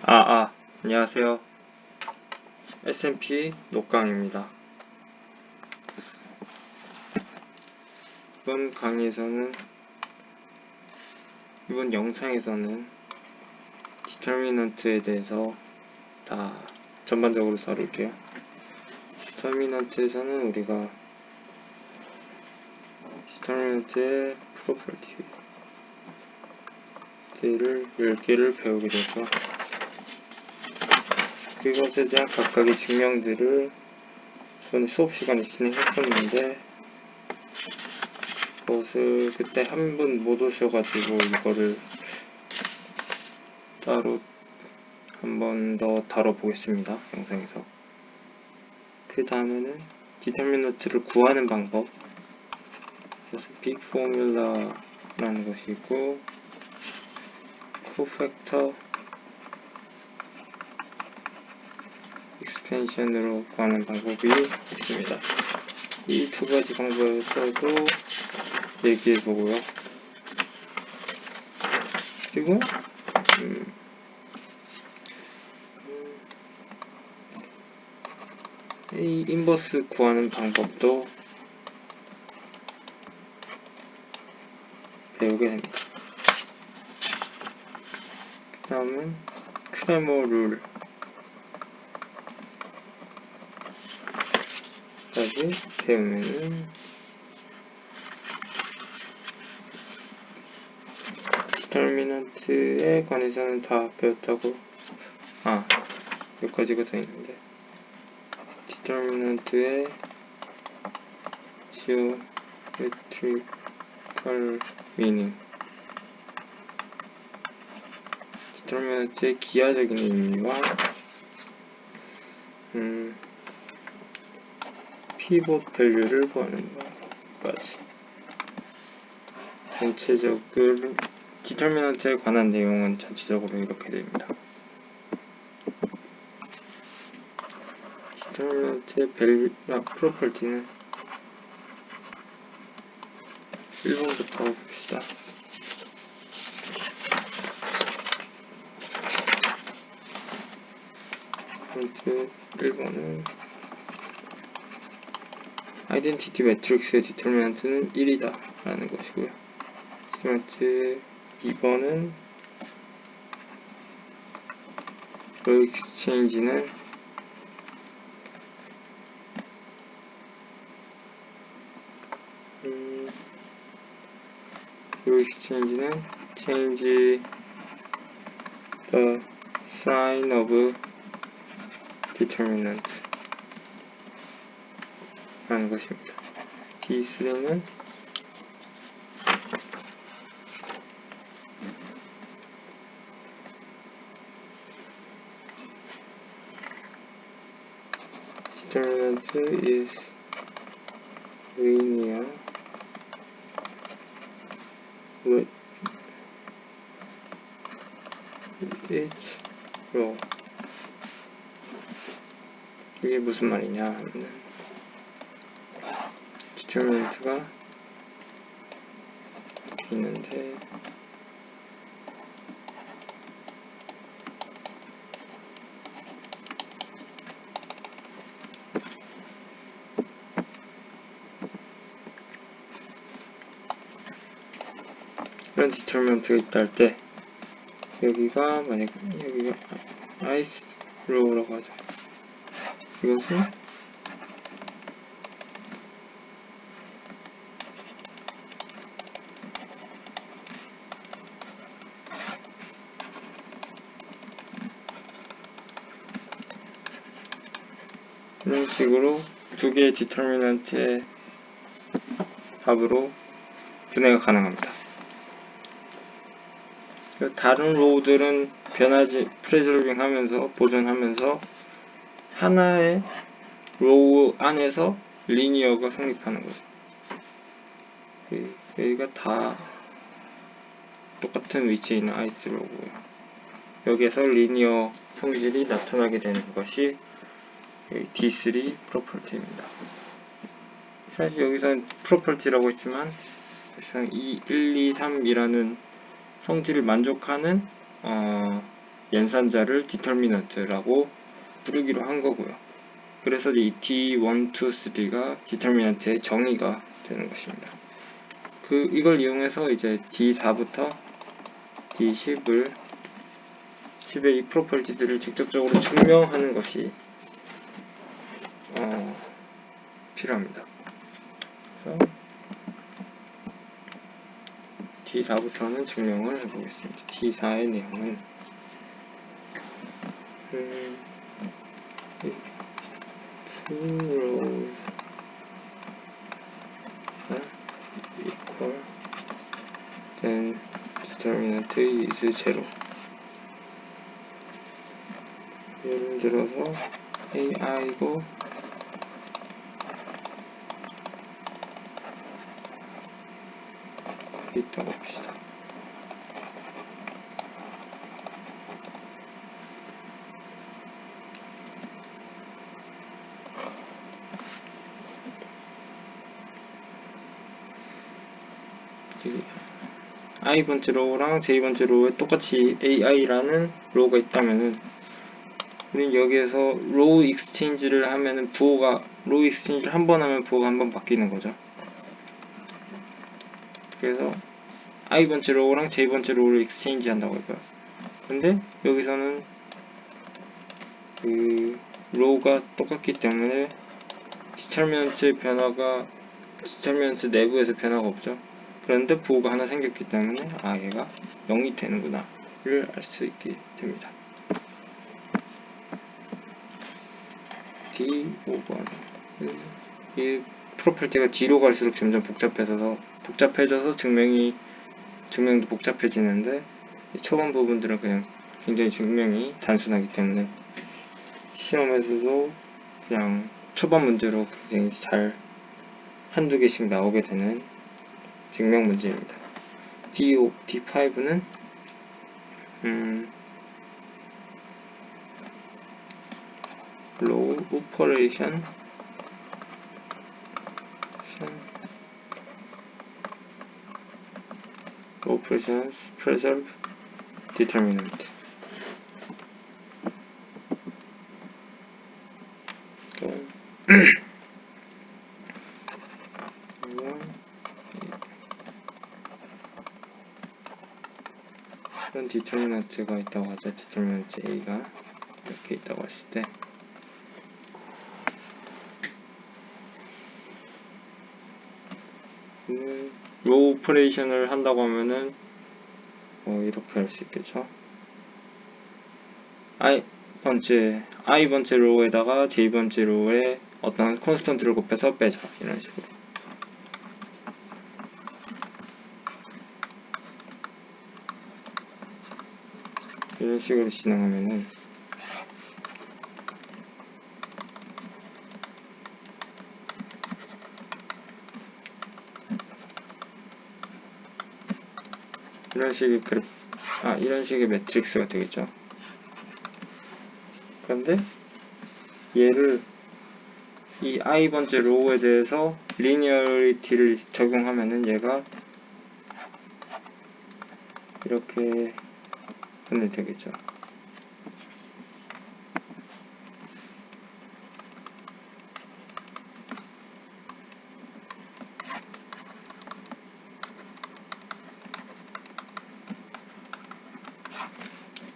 안녕하세요. SMP 녹강입니다. 이번 영상에서는 디터미넌트에 대해서 다 전반적으로 다룰게요. 디터미넌트에서는 우리가 디터미넌트의 프로퍼티를 10개를 배우게 되죠. 그것에 대한 각각의 증명들을 저는 수업 시간에 진행했었는데 그것을 그때 한 분 못 오셔가지고 이거를 따로 한 번 더 다뤄보겠습니다. 영상에서. 그 다음에는 디터미넌트를 구하는 방법, 그래서 빅 포뮬라라는 것이 있고 코팩터 익스펜션으로 구하는 방법이 있습니다. 이 두 가지 방법에서도 얘기해보고요. 그리고 이 인버스 구하는 방법도 배우게 됩니다. 그 다음은 크레모 룰까지 배우면은 디터미넌트에 관해서는 다 배웠다고 몇 가지가 더 있는데 디터미넌트의 geometrical meaning, 디터미넌트의 기하적인 의미와 피봇 밸류를 구하는 것까지 전체적으로 디터미넌트에 관한 내용은 전체적으로 이렇게 됩니다. 디터미넌트의 프로퍼티는 1번부터 봅시다. 번째 1번은 아이덴티티 매트릭스의 디터미넌트는 1이다 라는 것이고요. 디터미넌트 2번은 로 익스체인지는 change the sign of determinant 라는 것입니다. D3는 determinant is linear with each row. 이게 무슨 말이냐 하면은 디터미넌트가 있는데 이런 디터미넌트가 있다 할 때 여기가 만약 여기가 아이스 로우라고 하죠. 이것은 이런 식으로 두 개의 디터미넌트의 합으로 분해가 가능합니다. 다른 로우들은 프레저빙 하면서 보존하면서 하나의 로우 안에서 리니어가 성립하는 거죠. 여기가 다 똑같은 위치에 있는 아이스 로우고요. 여기에서 리니어 성질이 나타나게 되는 것이 D3 프로퍼티입니다. 사실 여기서는 프로퍼티라고 했지만 사실상 1, 2, 3이라는 성질을 만족하는 연산자를 디터미넌트라고 부르기로 한 거고요. 그래서 이 D1, 2, 3가 디터미넌트의 정의가 되는 것입니다. 이걸 이용해서 이제 D4부터 D10의 이 프로퍼티들을 직접적으로 증명하는 것이 필요합니다. 그래서 D4부터는 증명을 해보겠습니다. D4의 내용은 two rows equal then determinant is 0. 예를 들어서 AI고 있다고 봅시다. i번째 로우랑 j번째 로우에 똑같이 AI라는 로우가 있다면은 우리는 여기에서 로우 익스체인지를 하면은 부호가 로우 익스체인지를 한 번 하면 부호가 한 번 바뀌는 거죠. 그래서 i번째 로우랑 j번째 로우를 익스체인지 한다고 할까요? 근데 여기서는 그 로우가 똑같기 때문에 디터미넌트의 변화가 디터미넌트 내부에서 변화가 없죠. 그런데 부호가 하나 생겼기 때문에 얘가 0이 되는구나 를 알 수 있게 됩니다. D5번 이 프로퍼티가 뒤로 갈수록 점점 복잡해져서 증명도 복잡해지는데 초반 부분들은 그냥 굉장히 증명이 단순하기 때문에 시험에서도 그냥 초반 문제로 굉장히 잘 한두 개씩 나오게 되는 증명 문제입니다. D5는 row operation operations preserve determinant. 이런 디터미넌트가 있다고 하죠. 디터미넌트 A가 이렇게 있다고 했을 때 로우 오퍼레이션을 한다고 하면은 이렇게 할 수 있겠죠. i번째 로우에다가 j번째 로우에 어떤 콘스턴트를 곱해서 빼자 이런 식으로. 이런 식으로 진행하면은 이런 식의 매트릭스가 되겠죠. 그런데 얘를 이 i번째 로우에 대해서 리니어리티를 적용하면은 얘가 이렇게 되겠죠.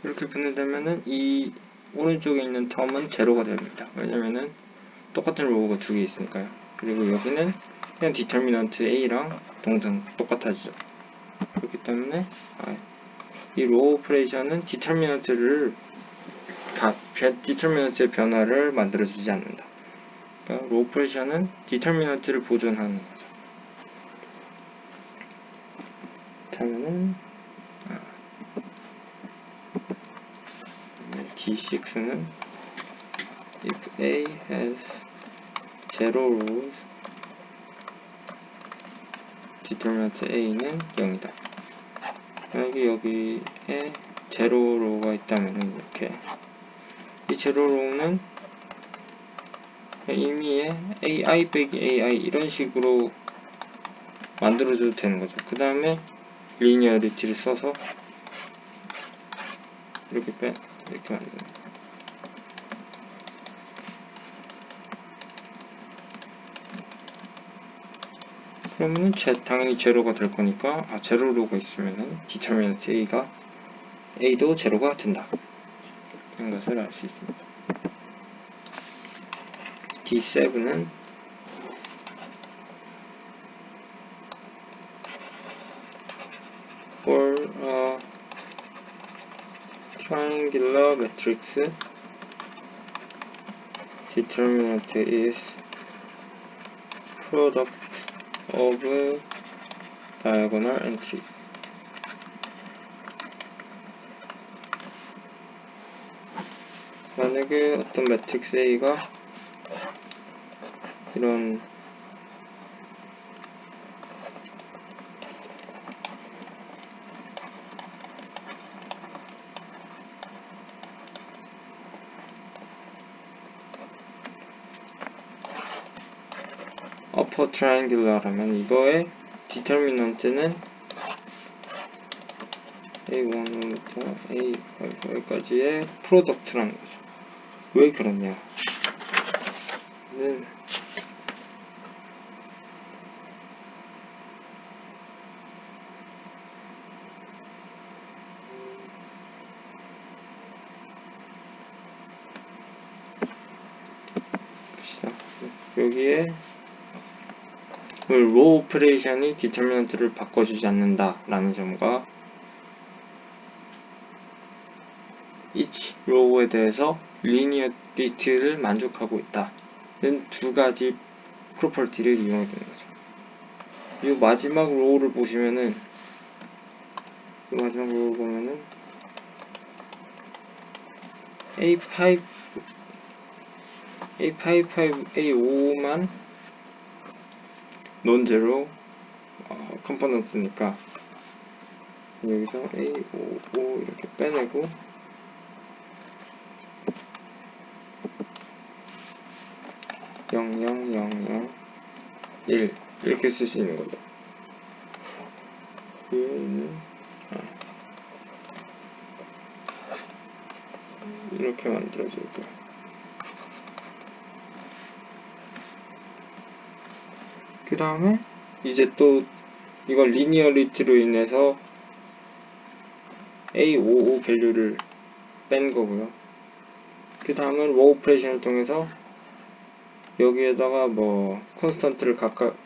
이렇게 분해되면은 이 오른쪽에 있는 텀은 제로가 됩니다. 왜냐면은 똑같은 로우가 두 개 있으니까요. 그리고 여기는 그냥 디터미넌트 A랑 동등 똑같아지죠. 그렇기 때문에 이 로우 오퍼레이션은 디터미넌트의 변화를 만들어주지 않는다. 그러니까 로우 오퍼레이션은 디터미넌트를 보존하는 거죠. 그렇다면은 D6는 if A has 0 rows 디터미넌트 A는 0이다. 만약에 여기에 0로우가 있다면 이렇게 이 0로우는 의미의 AI 빼기 AI 이런 식으로 만들어줘도 되는 거죠. 그 다음에 리니어리티를 써서 이렇게 만드는 거예요. 그러면은 당연히 제로가 될 거니까, 제로로가 있으면은 determinant A도 제로가 된다 하는 것을 알 수 있습니다. D7은 for a triangular matrix, determinant is product of diagonal entries. 만약에 어떤 매트릭스 A가 이런 upper triangular라면 이거의 디터미넌트는 A1부터 A5까지의 프로덕트라는 거죠. 왜 그러냐? 봅시다. 여기에 로우 오퍼레이션이 디터미넌트를 바꿔주지 않는다 라는 점과 each row에 대해서 linearity를 만족하고 있다는 두 가지 프로퍼티를 이용하게 되는 거죠. 이 마지막 로우를 보시면은 A5, A5만 논제로 컴포넌트니까 여기서 A55 이렇게 빼내고 (0, 0, 0, 0, 1) 이렇게 쓸 수 있는 거죠. 얘는 이렇게 만들어주고, 그 다음에 이제 또 이걸 리니어리티로 인해서 A55 밸류를 뺀 거고요. 그 다음은 로우 오퍼레이션을 통해서 여기에다가 뭐 콘스턴트를 각각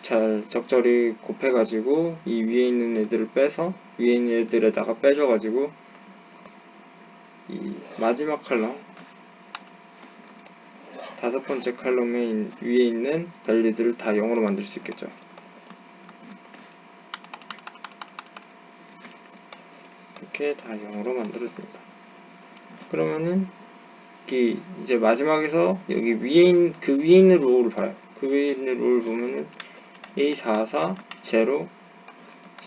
잘 적절히 곱해가지고 이 위에 있는 애들을 빼서 위에 있는 애들에다가 빼줘가지고 이 마지막 칼럼 다섯 번째 칼럼에 위에 있는 밸류들을 다 0으로 만들 수 있겠죠. 이렇게 다 0으로 만들어줍니다. 그러면은 이제 마지막에서 여기 그 위에 있는 로우를 봐요. 그 위에 있는 로우를 보면은 A44 0 0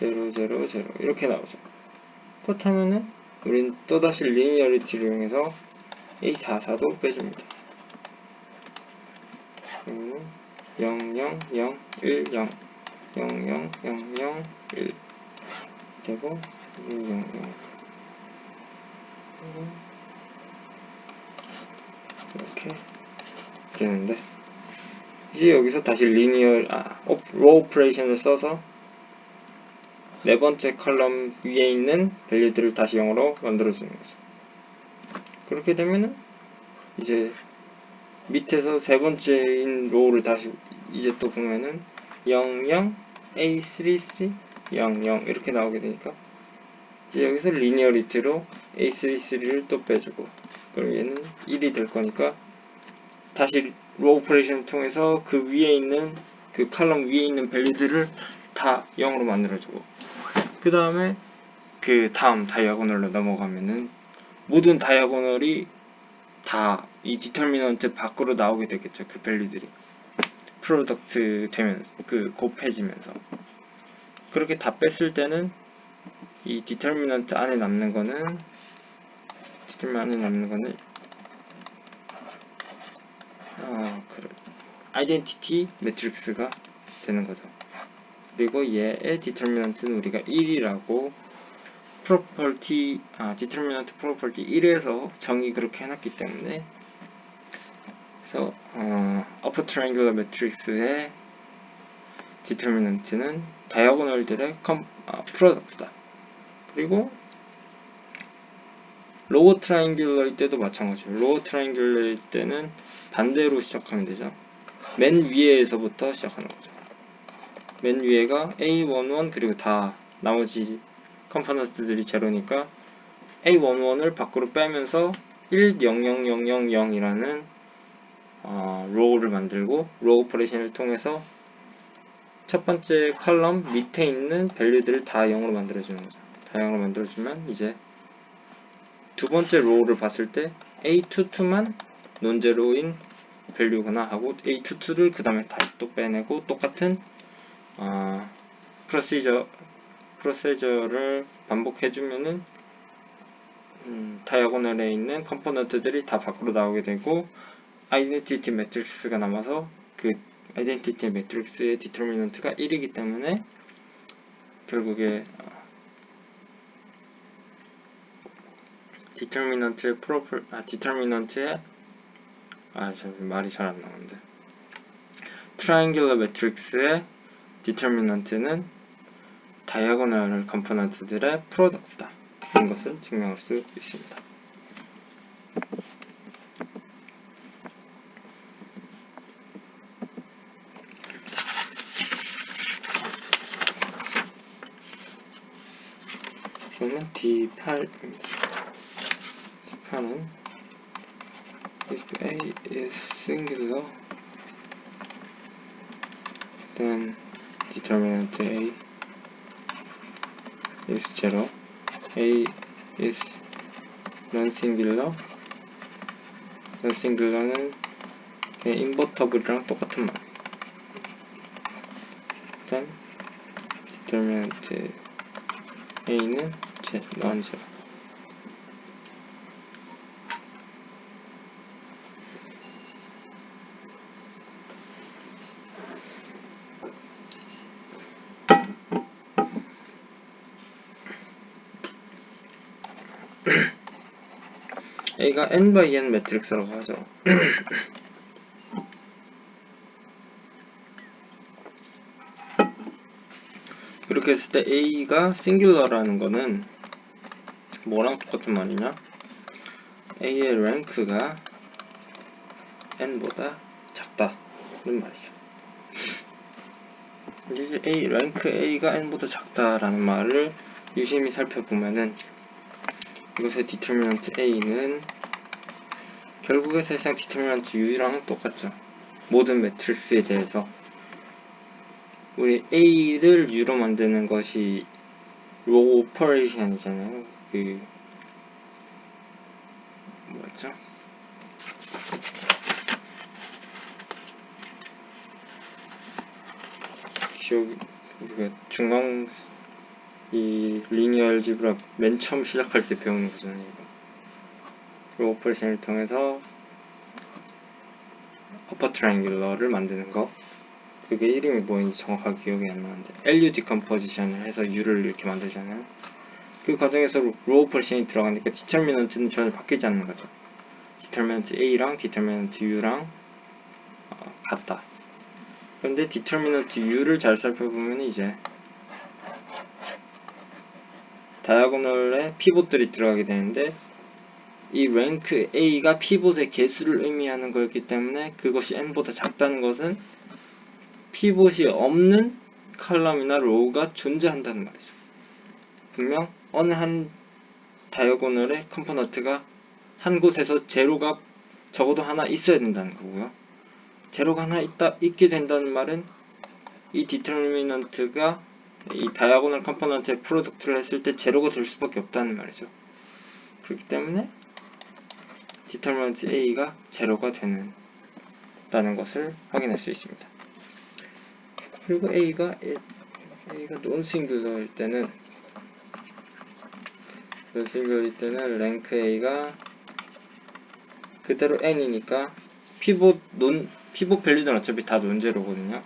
0 0 이렇게 나오죠. 그렇다면은 우린 또다시 리니어리티를 이용해서 A44도 빼줍니다. 그러면 0 0 0 1 0 0 0 0 0 1 되고 1 0 0 이렇게 되는데, 이제 여기서 다시 로우 오퍼레이션을 써서 네 번째 컬럼 위에 있는 밸류들을 다시 0으로 만들어주는 거죠. 그렇게 되면은 이제 밑에서 세 번째인 로우를 다시 이제 또 보면은 0 0 A33 0 0 이렇게 나오게 되니까 이제 여기서 리니어리티로 A33를 또 빼주고, 그럼 얘는 1이 될 거니까 다시 로우 오퍼레이션을 통해서 그 위에 있는 그 칼럼 위에 있는 밸류들을 다 0으로 만들어주고, 그 다음에 그 다음 다이아고널로 넘어가면은 모든 다이아고널이 다 이 디터미넌트 밖으로 나오게 되겠죠. 그 밸류들이 프로덕트 되면서 곱해지면서, 그렇게 다 뺐을 때는 이 디터미넌트 안에 남는 거는 아이덴티티 매트릭스가 되는 거죠. 그리고 얘의 디터미넌트는 우리가 1이라고 determinant property 1에서 정의 그렇게 해놨기 때문에, 그래서 upper triangular matrix의 determinant는 다이아고널들의 프로덕트다. 그리고 로어 트라이앵귤러일 때도 마찬가지예요. 로어 트라이앵귤러일 때는 반대로 시작하면 되죠. 맨 위에서부터 시작하는 거죠. 맨 위에가 A11 그리고 다 나머지 컴포넌트들이 제로니까 A11을 밖으로 빼면서 10000이라는 로우를 만들고, 로우 오퍼레이션을 통해서 첫 번째 컬럼 밑에 있는 밸류들을 다 0으로 만들어주는 거죠. 다 0으로 만들어주면 이제 두 번째 로우를 봤을 때 A22만 논제로인 밸류구나 하고 A22를 그 다음에 다시 또 빼내고 똑같은 프로시저를 반복해주면은 다이아고널에 있는 컴포넌트들이 다 밖으로 나오게 되고 아이덴티티 매트릭스가 남아서 그 아이덴티티 매트릭스의 디터미넌트가 1이기 때문에 결국에 디터미넌트의 말이 잘 안 나오는데 트라이앵귤러 매트릭스의 디터미넌트는 다이아고널 컴포넌트들의 프로덕트다. 이런 것을 증명할 수 있습니다. 그러면 D8입니다. D8은 if A is singular then determinant A is 0. A is non-singular. non-singular는 그냥 invertible이랑 똑같은 말. then determinant A는 non-zero. A가 n by n 매트릭스라고 하죠. 그렇게 했을 때 A가 싱귤러라는 거는 뭐랑 똑같은 말이냐? A의 랭크가 n보다 작다는 말이죠. 이제 랭크 A가 n보다 작다라는 말을 유심히 살펴보면은 이것의 디터미넌트 A는 결국에 사실상 디터미넌트 U랑 똑같죠. 모든 매트릭스에 대해서 우리 A를 U로 만드는 것이 로우 오퍼레이션이잖아요. 그 뭐였죠? 기억이 우리가 중앙 이 리니어 알지브라 맨 처음 시작할 때 배우는 거잖아요. 이거. 로우 오퍼레이션을 통해서 어퍼 트라이앵귤러를 만드는 거. 그게 이름이 뭐인지 정확하게 기억이 안 나는데 LU 디컴포지션을 해서 U를 이렇게 만들잖아요. 그 과정에서 로우 오퍼레이션이 들어가니까 디터미넌트는 전혀 바뀌지 않는 거죠. 디터미넌트 A랑 디터미넌트 U랑 같다. 그런데 디터미넌트 U를 잘 살펴보면 이제 다이아고널에 피봇들이 들어가게 되는데 이 랭크 A가 피봇의 개수를 의미하는 거였기 때문에 그것이 n보다 작다는 것은 피봇이 없는 컬럼이나 로우가 존재한다는 말이죠. 분명 어느 한 다이아고널의 컴포넌트가 한 곳에서 제로가 적어도 하나 있어야 된다는 거고요. 제로가 하나 있게 된다는 말은 이 디터미넌트가 이 다이아고널 컴포넌트의 프로덕트를 했을 때 제로가 될 수밖에 없다는 말이죠. 그렇기 때문에 디터미넌트 A가 제로가 된다는 것을 확인할 수 있습니다. 그리고 A가 논싱귤러일 때는 랭크 A가 그대로 n이니까 피봇 밸류는 어차피 다 논제로거든요.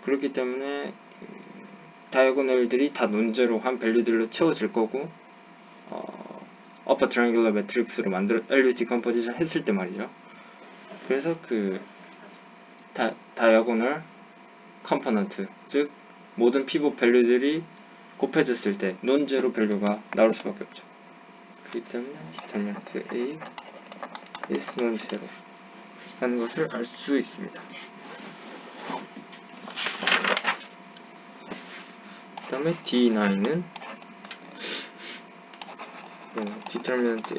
그렇기 때문에 다이아고널들이 다 논제로 한 밸류들로 채워질 거고, upper triangular matrix로 LU decomposition 했을 때 말이죠. 그래서 그 다이아고널 컴포넌트, 즉 모든 피봇 밸류들이 곱해졌을 때 논제로 밸류가 나올 수밖에 없죠. 그렇기 때문에 determinant A is non-zero 라는 것을 알 수 있습니다. 그 다음에 D9은 determinant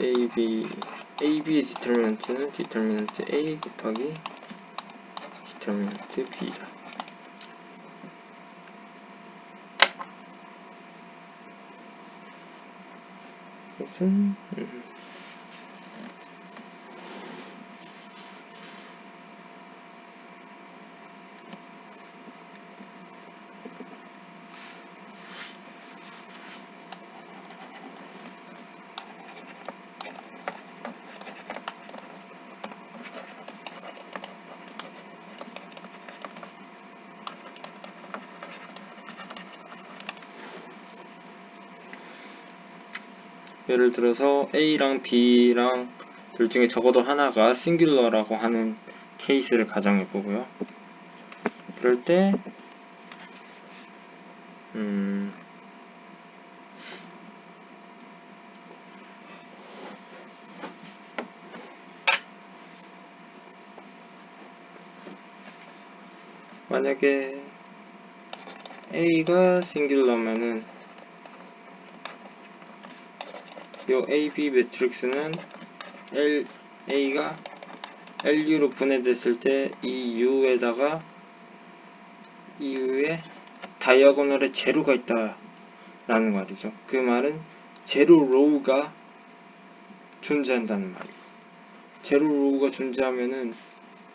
AB의 determinant는 determinant A 곱하기 determinant B다. 이것은 예를 들어서 A랑 B랑 둘 중에 적어도 하나가 싱귤러라고 하는 케이스를 가정해 보고요. 그럴 때 만약에 A가 싱귤러면은 요 AB 매트릭스는 A가 LU로 분해됐을 때 이 U에다가 이 U에 다이아고널에 제로가 있다 라는 말이죠. 그 말은 제로 로우가 존재한다는 말이에요. 제로 로우가 존재하면은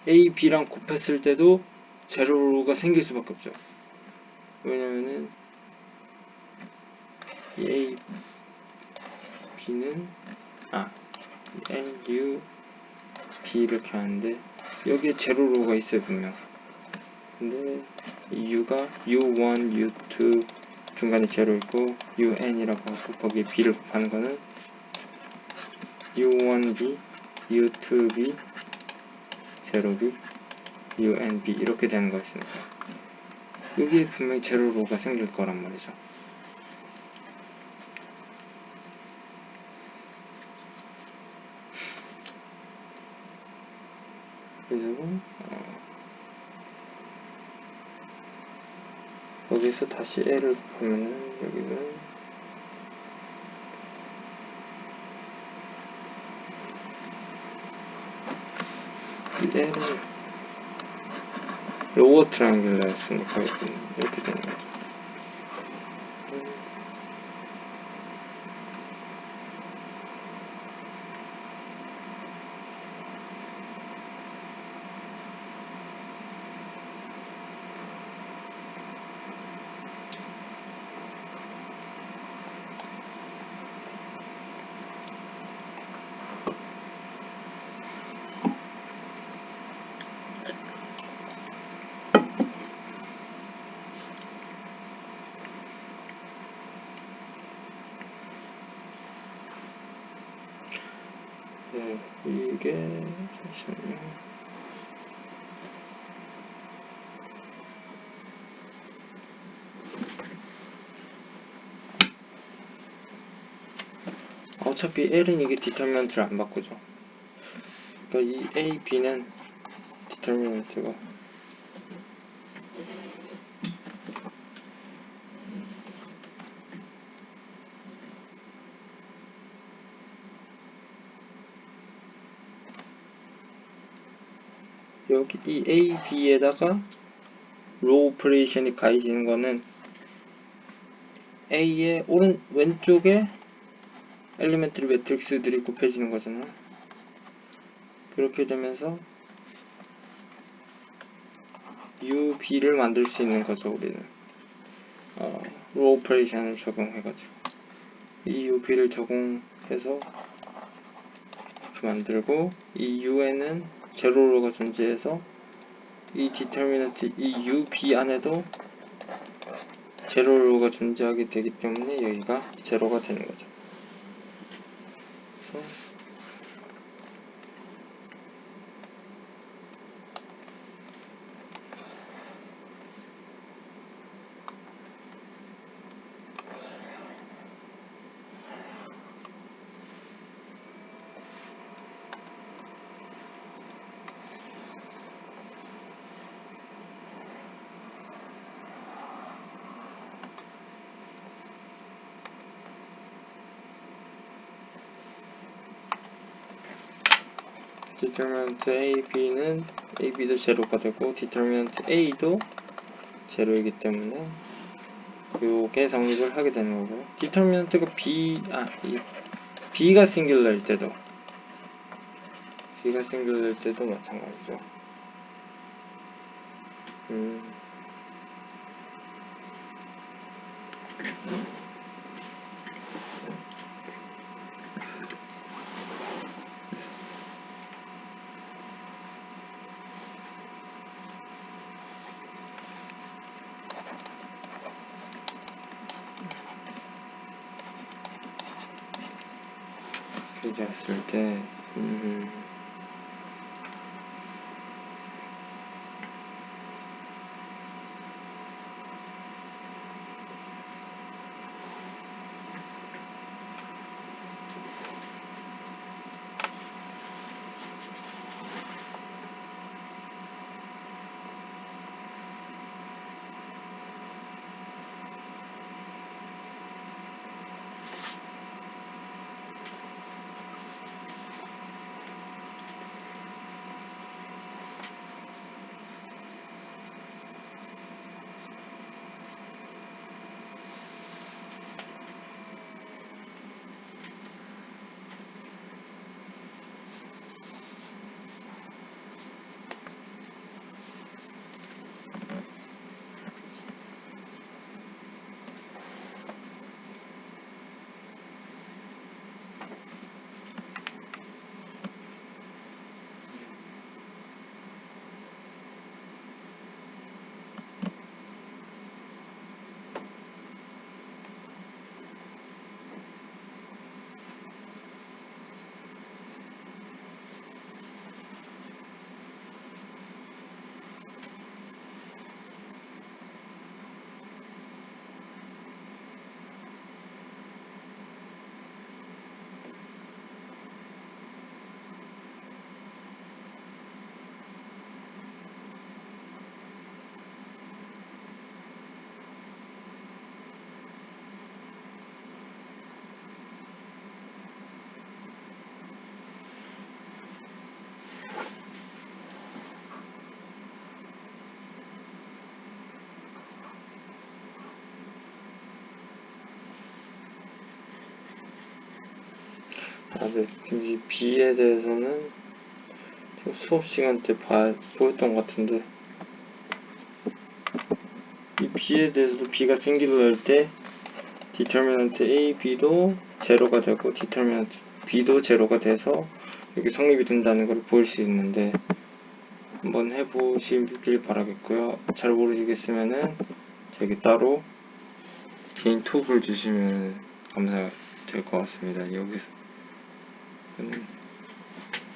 A, B랑 곱했을 때도 제로 로우가 생길 수밖에 없죠. 왜냐면은 이 A, B는 L, U, B 이렇게 하는데 여기에 제로 로우가 있어요 분명. 근데 이 U가 U1, U2 중간에 제로 있고 UN이라고 하고 거기에 B를 곱하는 거는 U1B, U2B, 0B, UNB 이렇게 되는 거였으니까 여기에 분명히 제로 로우가 생길 거란 말이죠. 그리고 여기서 다시 L을 보면은 여기는 이 L은 로어 트라이앵글러였으니까 이렇게 되는 거죠. 이게 잠시만요. 어차피 L은 이게 디터미넌트를 안 바꾸죠. 그러니까 이 A, B는 디터미넌트가 여기 이 A, B에다가 로우 오퍼레이션이 가해지는 거는 A의 왼쪽에 엘리멘트리 매트릭스들이 곱해지는 거잖아요. 그렇게 되면서 U, B를 만들 수 있는 거죠, 우리는. 로우 오퍼레이션을 적용해가지고. 이 U, B를 적용해서 이렇게 만들고, 이 U에는 제로로가 존재해서 이 디터미넌트, 이 U, B 안에도 제로가 존재하게 되기 때문에 여기가 제로가 되는 거죠. 그래서 디터미넌트 AB는 AB도 제로가 되고 디터미넌트 A도 제로이기 때문에 요게 성립을 하게 되는 거고요. 디터미넌트가 B가 싱귤러일 때도 마찬가지죠. 되었을 때 네, 이 B에 대해서는 수업 시간 때 보였던 것 같은데, 이 B에 대해서도 B가 싱귤러일 때 디터미넌트 A, B도 제로가 되고 디터미넌트 B도 제로가 돼서 여기 성립이 된다는 걸 볼 수 있는데, 한번 해보시길 바라겠고요. 잘 모르시겠으면은 저기 따로 개인 톡을 주시면 감사될 것 같습니다. 여기서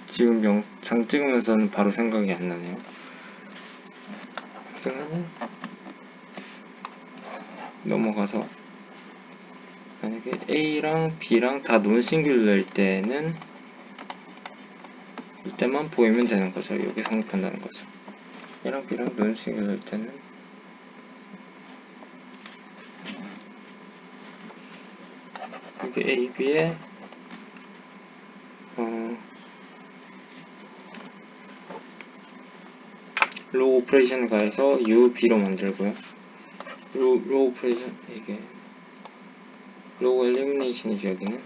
지금 영상 찍으면서는 바로 생각이 안 나네요. 그러면은 넘어가서 만약에 A랑 B랑 다 논싱귤러일 때는 이때만 보이면 되는 거죠. 여기 성립한다는 거죠. A랑 B랑 논싱귤러일 때는 여기 A, B에 로우 오퍼레이션 가해서 U, B로 만들고요. 로우 오퍼레이션 이게 로우 엘리미네이션이죠. 여기는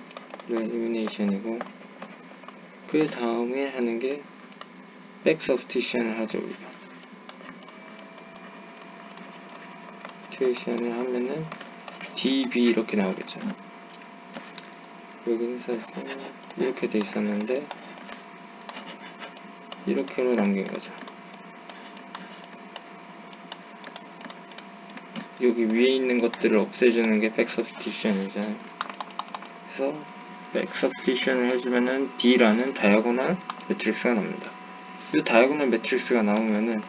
로우 엘리미네이션이고 그 다음에 하는 게 백 서브스티션을 하죠. 우리가 서브스티션을 하면은 DB 이렇게 나오겠죠. 여기는 사실 이렇게 돼 있었는데 이렇게로 남긴 거죠. 여기 위에 있는 것들을 없애주는 게 백 서브스티션이잖아요. 그래서 백 서브스티션을 해주면은 D라는 다이아고널 매트릭스가 나옵니다. 이 다이아고널 매트릭스가 나오면은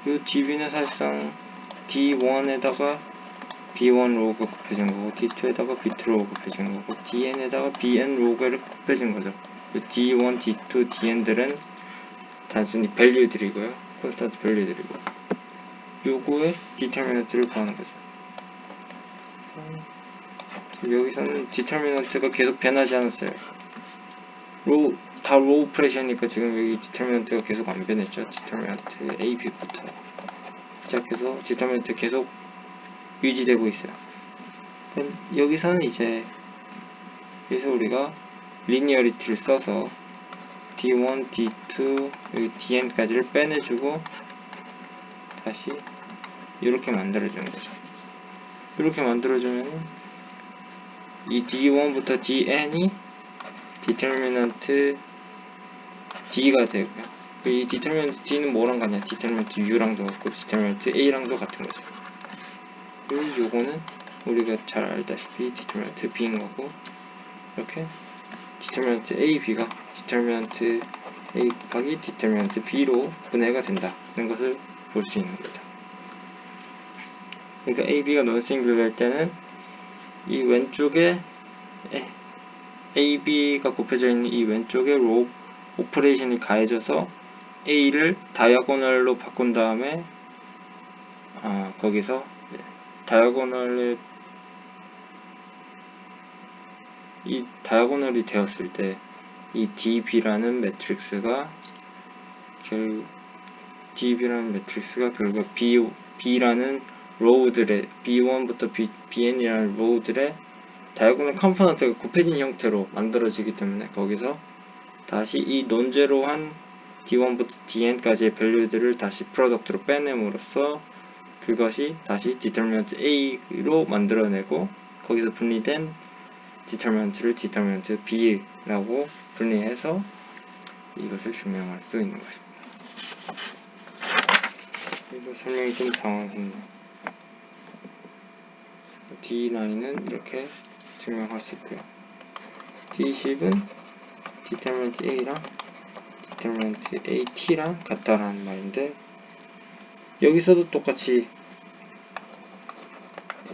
이 DB는 사실상 D1에다가 B1 로우가 곱해진 거고, D2에다가 B2 로우가 곱해진 거고, DN에다가 BN 로우가 곱해진 거죠. 이 D1, D2, DN들은 단순히 밸류들이고요. 콘스탄트 밸류들이고, 요거의 디터미넌트를 구하는 거죠. 여기서는 디터미넌트가 계속 변하지 않았어요. 다 로우 오퍼레이션이니까 지금 여기 디터미넌트가 계속 안 변했죠. 디터미넌트 AB부터 시작해서 디터미넌트 계속 유지되고 있어요. 그럼 여기서는 이제 여기서 우리가 리니어리티를 써서 D1, D2, 여기 DN까지를 빼내주고 다시 이렇게 만들어주는 거죠. 이렇게 만들어주면 이 D1부터 DN이 디터미넌트 D가 되고요. 이 디터미넌트 D는 뭐랑 같냐? 디터미넌트 U랑도 같고 디터미넌트 A랑도 같은 거죠. 그리고 요거는 우리가 잘 알다시피 디터미넌트 B인 거고, 이렇게 디터미넌트 A, B가 디터미넌트 A 곱하기 디터미넌트 B로 분해가 된다는 것을 볼 수 있는 겁니다. 그러니까 A, B가 논싱귤러일 때는 이 왼쪽에 A, B가 곱해져 있는 이 왼쪽에 로우 오퍼레이션이 가해져서 A를 다이아고널로 바꾼 다음에 거기서 다이아고널이 되었을 때 이 DB라는 매트릭스가 결국 B라는 로우들의 B1부터 BN이라는 로우들의 다이아고널 컴포넌트가 곱해진 형태로 만들어지기 때문에 거기서 다시 이 논제로한 D1부터 DN까지의 밸류들을 다시 프로덕트로 빼냄으로써 그것이 다시 디터미넌트 A로 만들어내고 거기서 분리된 디터미넌트를 디터미넌트 B라고 분리해서 이것을 증명할 수 있는 것입니다. 이거 설명이 좀 장황했네요. D9은 이렇게 증명할 수 있고요. D10은 디터미넌트 A랑 디터미넌트 AT랑 같다라는 말인데, 여기서도 똑같이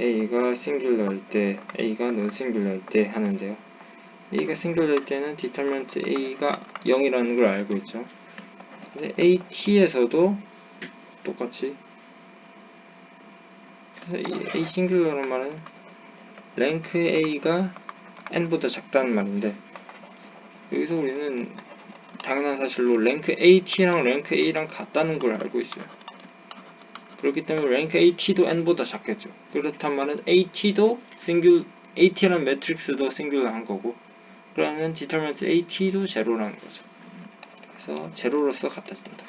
A가 싱귤러일 때, A가 논싱귤러일 때 하는데요. A가 싱귤러일 때는 디터미넌트 A가 0이라는 걸 알고 있죠. 근데 AT에서도 똑같이, 이 A 싱귤러라는 말은 랭크 A가 N보다 작다는 말인데, 여기서 우리는 당연한 사실로 랭크 AT랑 랭크 A랑 같다는 걸 알고 있어요. 그렇기 때문에 랭크 AT도 N보다 작겠죠. 그렇단 말은 AT라는 매트릭스도 싱귤러한 거고, 그러면 디터미넌트 AT도 제로라는 거죠. 그래서 제로로서 같아진다.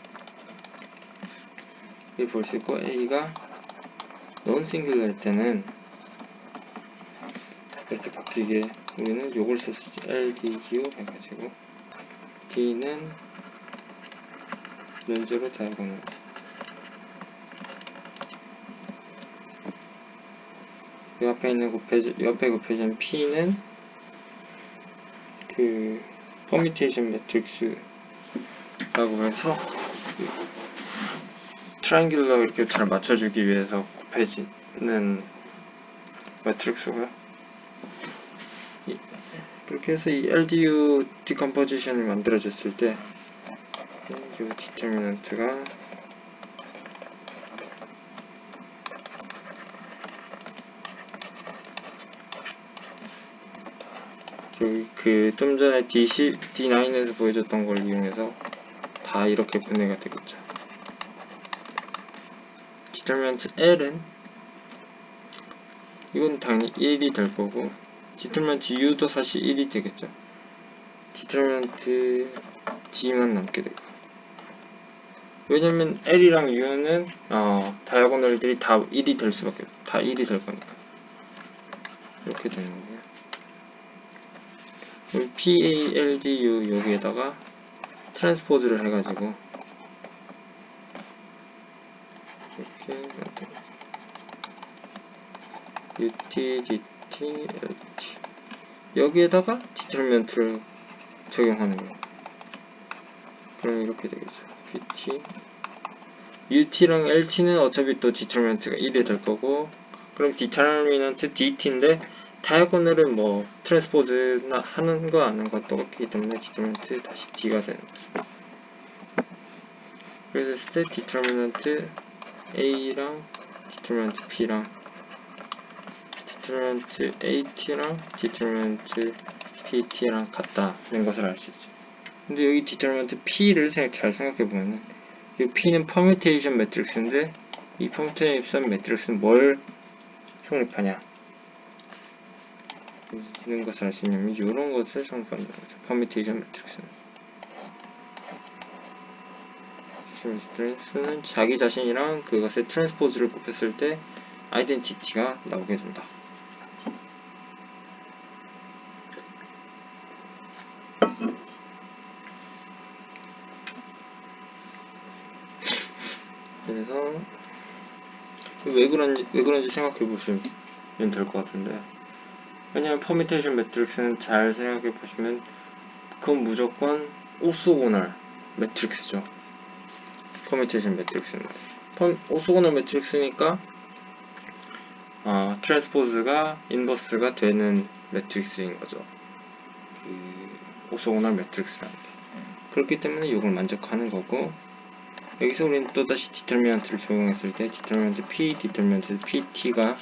여기 볼 수 있고, A가 논싱귤러일 때는 이렇게 바뀌게 우리는 요걸 쓸 수 있죠. LDU 해가지고 D는 논제로 다이아고널, 이 앞에 있는 옆에 곱해진 P는 그 퍼뮤테이션 매트릭스라고 해서 트라이앵귤러 이렇게 잘 맞춰주기 위해서 곱해지는 매트릭스고요. 그렇게 해서 이 LDU 디컴포지션이 만들어졌을 때 이 디터미넌트가 그 좀 전에 D9에서 보여줬던 걸 이용해서 다 이렇게 분해가 되겠죠. 디터미넌트 L은 이건 당연히 1이 될 거고, 디터미넌트 U도 사실 1이 되겠죠. 디터미넌트 D만 남게 되고, 왜냐면 L이랑 U는 다이아고널들이 다 1이 될 수밖에 없어요. 다 1이 될 거니까 이렇게 되는 거고요. PALDU 여기에다가 트랜스포즈를 해가지고 UT, DT, LT 여기에다가 디터미넌트를 적용하는 거예요. 그럼 이렇게 되겠죠. PT UT랑 LT는 어차피 또 디터미넌트가 1이 될 거고, 그럼 디터미넌트 DT인데 다이아고널은 뭐 트랜스포즈나 하는 거 안 하는 거 똑같기 때문에 디터미넌트 다시 D가 되는 거죠. 그래서 했을 때 디터미넌트 A랑 디터미넌트 B랑 디터미넌트 AT랑 디터미넌트 PT랑 같다는 것을 알 수 있죠. 근데 여기 디터미넌트 P를 잘 생각해보면은 이 P는 퍼뮤테이션 매트릭스인데 이 퍼뮤테이션 매트릭스는 뭘 성립하냐 는 것을 알 수 있냐면 이런 것을 성립한다는 거죠. 퍼뮤테이션 매트릭스는 매트릭스는 자기 자신이랑 그것의 트랜스포즈를 곱했을 때 아이덴티티가 나오게 된다. 그래서 왜 그런지 생각해 보시면 될 것 같은데, 왜냐면 퍼뮤테이션 매트릭스는 잘 생각해 보시면 그건 무조건 오소고널 매트릭스죠. 퍼뮤테이션 매트릭스는 오소고널 매트릭스니까 트랜스포즈가 인버스가 되는 매트릭스인 거죠. 오소고널 매트릭스라는 게. 그렇기 때문에 이걸 만족하는 거고, 여기서 우리는 또다시 디터미넌트를 적용했을 때 디터미넌트 P, 디터미넌트 PT가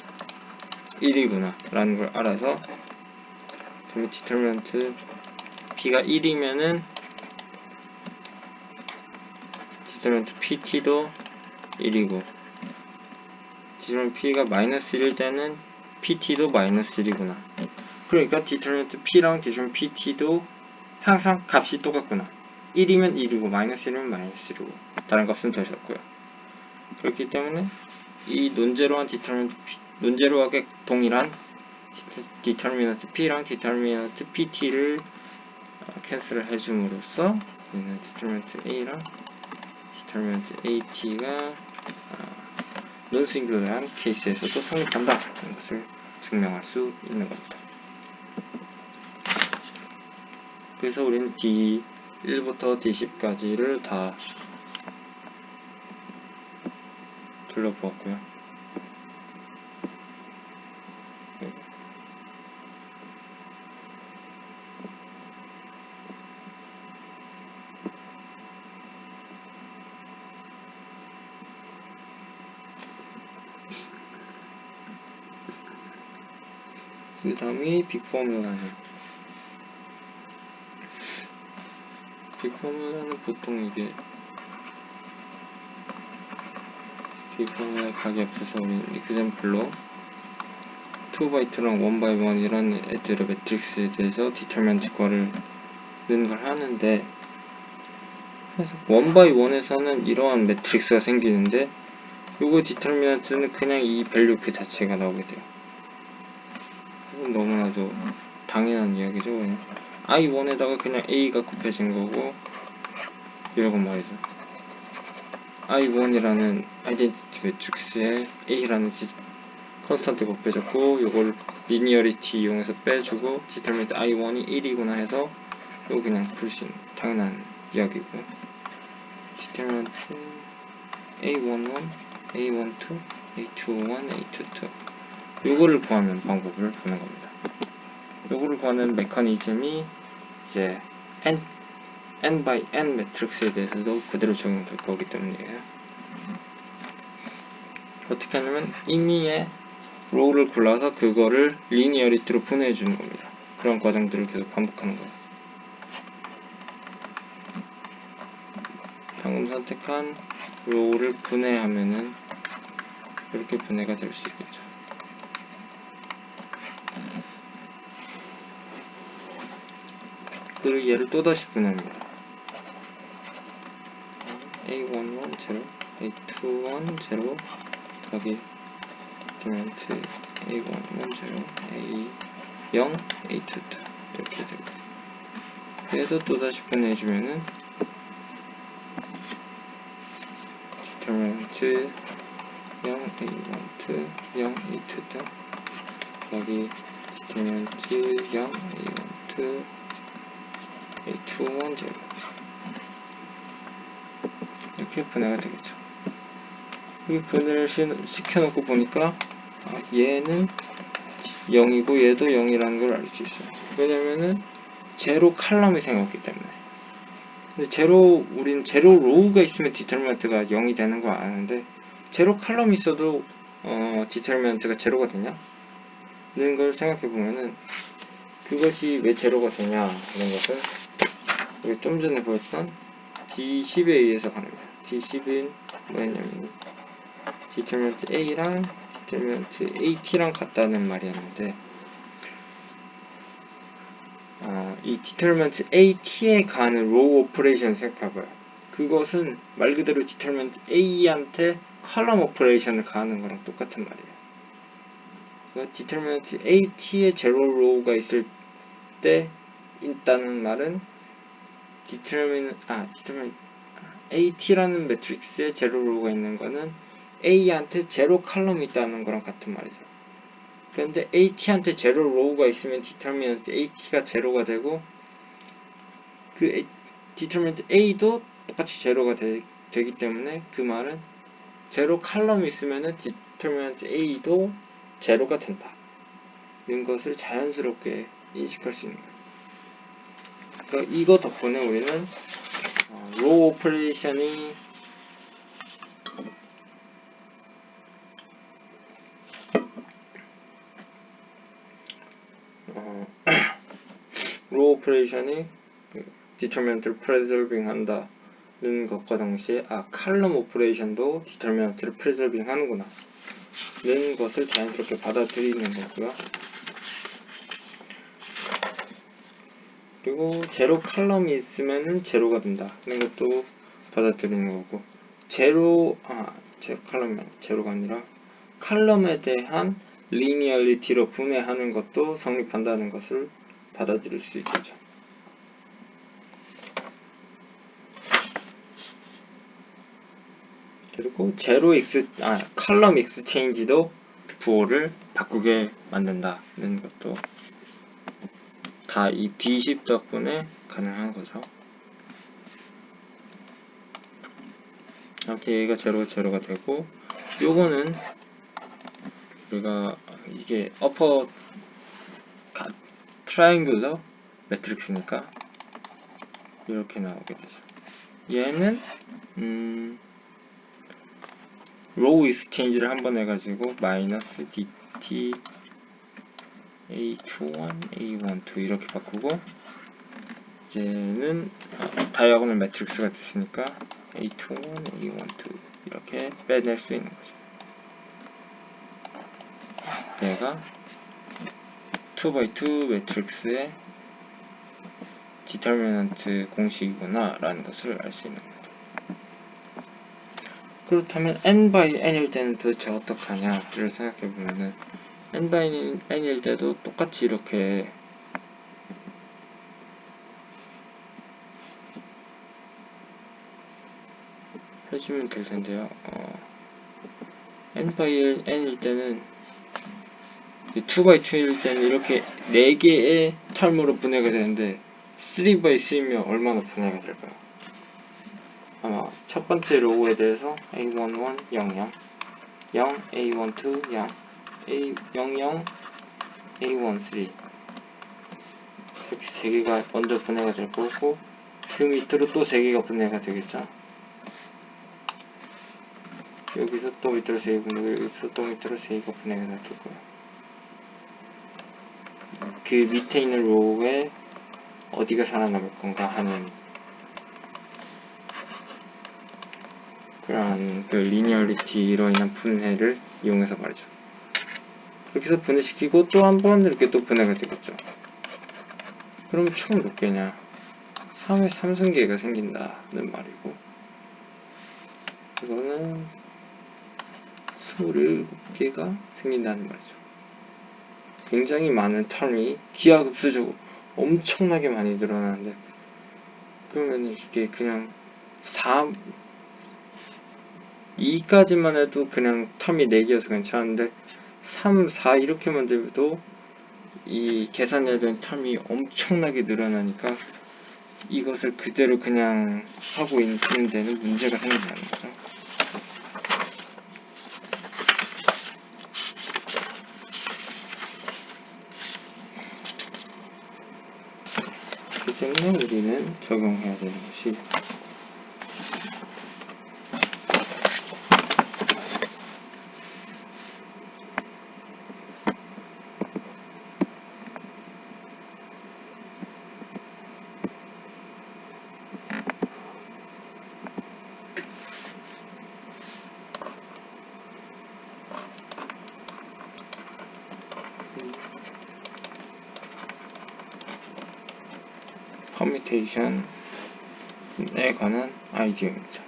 1이구나 라는 걸 알아서, 그러면 디터미넌트 P가 1이면은 디터미넌트 PT도 1이고, 디터미넌트 P가 마이너스 1일 때는 PT도 마이너스 1이구나. 그러니까 디터미넌트 P랑 디터미넌트 PT도 항상 값이 똑같구나. 1이면 1이고 마이너스 1이면 마이너스 1이고 다른 값은 될 수 없고요. 그렇기 때문에 이 논제로한 논제로하게 동일한 디터미넌트 P랑 디터미넌트 PT를 캔슬을 해줌으로써 우리는 디터미넌트 A랑 디터미넌트 AT가 논싱글한 케이스에서도 성립한다 하는 것을 증명할 수 있는 겁니다. 그래서 우리는 D1부터 D10까지를 다 둘러보았고요. 그 다음이 빅포뮬라는, 빅포뮬라는 보통 이게 빅포뮬라 가기 앞서서 우리 example로 2x2랑 1x1 이런 애들의 매트릭스에 대해서 디터미넌트 괄을 넣는 걸 하는데, 그래서 1x1에서는 이러한 매트릭스가 생기는데 요거 디터미넌트는 그냥 이 밸류 그 자체가 나오게 돼요. 이건 너무나도 당연한 이야기죠. I1에다가 그냥 A가 곱해진 거고, 이러건 말이죠. I1이라는 아이덴티티 매트릭스에 A라는 컨스턴트 곱해졌고, 요걸 리니어리티 이용해서 빼주고 디터미넌트 I1이 1이구나 해서 요거 그냥 풀 수 있는 당연한 이야기고요. 디터미넌트 A11, A12, A21, A22 요거를 구하는 방법을 보는 겁니다. 요거를 구하는 메커니즘이 이제 n by n 매트릭스에 대해서도 그대로 적용될 거기 때문이에요. 어떻게 하냐면 임의의 로우를 골라서 그거를 리니어리티로 분해해 주는 겁니다. 그런 과정들을 계속 반복하는 거예요. 방금 선택한 로우를 분해하면은 이렇게 분해가 될 수 있겠죠. 그리고 얘를 또다시 분해합니다. A11 0, A21 0 더하기 디터미넌트 A11 0, A0, A22 이렇게 되고, 얘도 또다시 분해해주면은 디터미넌트 0, A12, 0, A22 곱하기 디터미넌트 0, A12, A21, 0 이렇게 분해가 되겠죠. 이렇게 분해를 시켜놓고 보니까 얘는 0이고 얘도 0이라는 걸 알 수 있어요. 왜냐면은 제로 칼럼이 생겼기 때문에. 근데 우린 제로 로우가 있으면 디터미넌트가 0이 되는 거 아는데 제로 칼럼이 있어도 디터미넌트가 제로가 되냐? 는 걸 생각해 보면은 그것이 왜 제로가 되냐 하는 것은 우리 좀 전에 보였던 D10에 의해서 가능해요. D10은 뭐였냐면 디터미넌트 A랑 디터미넌트 AT랑 같다는 말이었는데 이 디터미넌트 AT에 가는 로우 오퍼레이션 생각해봐요. 그것은 말 그대로 디터미넌트 A한테 컬럼 오퍼레이션을 가하는 거랑 똑같은 말이에요. 그러니까 디터미넌트 AT에 제로 로우가 있을 때 있다는 말은 디터미넌트 AT라는 매트릭스에 제로 로우가 있는 거는 A한테 제로 칼럼이 있다는 거랑 같은 말이죠. 그런데 AT한테 제로 로우가 있으면 디터미넌트 AT가 제로가 되고 그 디터미넌트 A도 똑같이 제로가 되기 때문에 그 말은 제로 칼럼이 있으면 디터미넌트 A도 제로가 된다. 이런 것을 자연스럽게 인식할 수 있는 거예요. 그러니까 이거 덕분에 우리는 로우 오퍼레이션이 로우 오퍼레이션이 디터미넌트를 프레저빙 한다는 것과 동시에 칼럼 오퍼레이션도 디터미넌트를 프레저빙 하는구나 는 것을 자연스럽게 받아들이는 거고요. 그리고 제로 칼럼이 있으면은 제로가 된다는 것도 받아들이는 거고 제로 칼럼이 제로가 아니라 칼럼에 대한 리니얼리티로 분해하는 것도 성립한다는 것을 받아들일 수 있겠죠. 그리고 칼럼 익스체인지도 부호를 바꾸게 만든다는 것도 다 이 D10 덕분에 가능한 거죠. 이렇게 얘가 제로가 되고 요거는 우리가 이게 어퍼 트라이앵글러 매트릭스니까 이렇게 나오게 되죠. 얘는 로우 익스체인지를 한번 해가지고 마이너스 DT A21, A12 이렇게 바꾸고 이제는 다이아고널 매트릭스가 됐으니까 A21, A12 이렇게 빼낼 수 있는 거죠. 얘가 2x2 매트릭스의 디터미넌트 공식이구나 라는 것을 알 수 있는 겁니다. 그렇다면 n×n일 때는 도대체 어떡하냐를 생각해보면은 n×n일 때도 똑같이 이렇게 해주면 될 텐데요. n×n일 때는 2×2일 때는 이렇게 4개의 텀으로 분해가 되는데 3×3이면 얼마나 분해가 될까요? 아마 첫 번째 로우에 대해서 A11, 00, 0, A12, 0, A00, A13 이렇게 3개가 먼저 분해가 될 거고 그 밑으로 또 3개가 분해가 되겠죠. 여기서 또 밑으로 3개 분해가 여기서 또 밑으로 3개가 분해가 될 거예요. 그 밑에 있는 로우에 어디가 살아남을 건가 하는 그런 그 리니얼리티로 인한 분해를 이용해서 말이죠. 그렇게 해서 분해시키고 또 한 번 이렇게 또 분해가 되겠죠. 그러면 총 몇 개냐? 3의 3승계가 생긴다는 말이고 이거는 27개가 생긴다는 말이죠. 굉장히 많은 텀이 기하급수적으로 엄청나게 많이 늘어나는데 그러면 이게 그냥 2까지만 해도 그냥 텀이 4개여서 괜찮은데 3, 4 이렇게 만들어도 이 계산해야 되는 텀이 엄청나게 늘어나니까 이것을 그대로 그냥 하고 있는 데는 문제가 생긴다는 거죠. 그렇기 때문에 우리는 적용해야 되는 것이 퍼뮤테이션에 관한 아이디어입니다.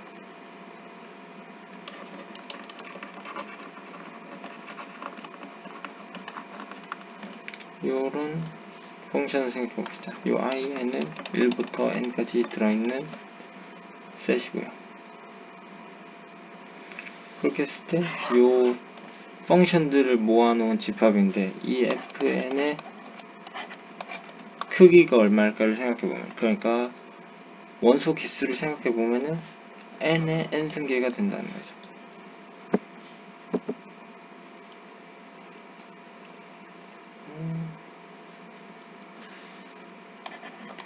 요런 펑션을 생각해 봅시다. 요 i는 1부터 n까지 들어있는 셋이고요. 그렇게 했을 때 요 펑션들을 모아놓은 집합인데 이 fn의 크기가 얼마일까를 생각해보면, 그러니까 원소 개수를 생각해보면은 n의 n승계가 된다는 거죠.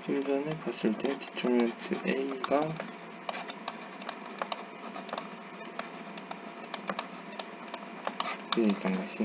좀 전에 봤을 때 determinant a가 있던 것이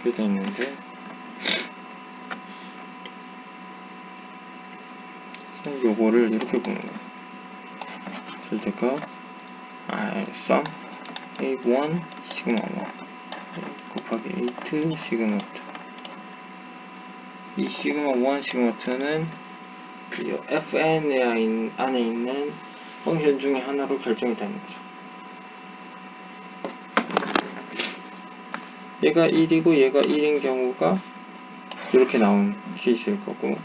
이렇게 되어 있는데, 요거를 이렇게 보는 거예요. 절대값 sum a1 시그마 1 곱하기 a2 시그마 2. 이 시그마 1 시그마 2는 fn 안에 있는 펑션 중에 하나로 결정이 되는 거죠. 얘가 1이고 얘가 1인 경우가 이렇게 나온 케이스일 거고,